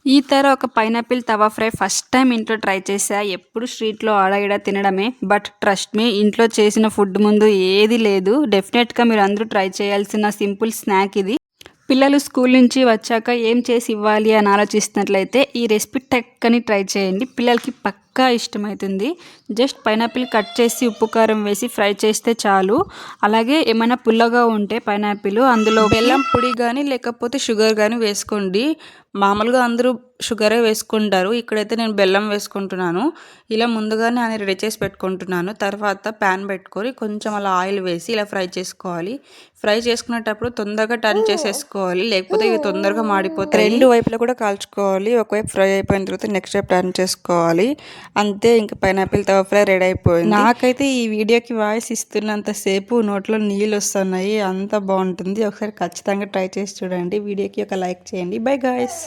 ఈ తర ఒక పైనాపిల్ తవా ఫ్రై ఫస్ట్ టైం ఇంట్లో ట్రై చేశా. ఎప్పుడు స్ట్రీట్‌లో ఆడ ఈడ తినడమే. బట్ ట్రస్ట్ మీ ఇంట్లో చేసిన ఫుడ్ ముందు ఏది లేదు. డెఫినెట్‌గా మీరందరూ ట్రై చేయాల్సిన సింపుల్ స్నాక్ ఇది. పిల్లలు స్కూల్ నుంచి వచ్చాక ఏం చేసి ఇవ్వాలి అని ఆలోచిస్తున్నట్లయితే ఈ రెసిపీ టక్కని ట్రై చేయండి. పిల్లలకి పక్కా ఇష్టమవుతుంది. జస్ట్ పైనాపిల్ కట్ చేసి ఉప్పు కారం వేసి ఫ్రై చేస్తే చాలు. అలాగే ఏమైనా పుల్లగా ఉంటే పైనాపిల్ అందులో బెల్లం పొడి కానీ లేకపోతే షుగర్ కానీ వేసుకోండి. మామూలుగా అందరూ షుగరే వేసుకుంటారు. ఇక్కడైతే నేను బెల్లం వేసుకుంటున్నాను. ఇలా ముందుగానే అన్ని రెడీ చేసి పెట్టుకుంటున్నాను. తర్వాత ప్యాన్ పెట్టుకొని కొంచెం అలా ఆయిల్ వేసి ఇలా ఫ్రై చేసుకోవాలి. ఫ్రై చేసుకునేటప్పుడు తొందరగా టర్న్ చేసేసుకోవాలి, లేకపోతే ఇవి తొందరగా మాడిపోతాయి. రెండు వైపులా కూడా కాల్చుకోవాలి. ఒకవైపు ఫ్రై అయిపోయిన తర్వాత నెక్స్ట్ వైపు టర్న్ చేసుకోవాలి. అంతే, ఇంకా పైనాపిల్ తవా ఫ్రై రెడీ అయిపోయింది. నాకైతే ఈ వీడియోకి వాయిస్ ఇస్తున్నంతసేపు నోట్లో నీళ్ళు వస్తున్నాయి. అంత బాగుంటుంది. ఒకసారి ఖచ్చితంగా ట్రై చేసి చూడండి. వీడియోకి ఒక లైక్ చేయండి. By guys.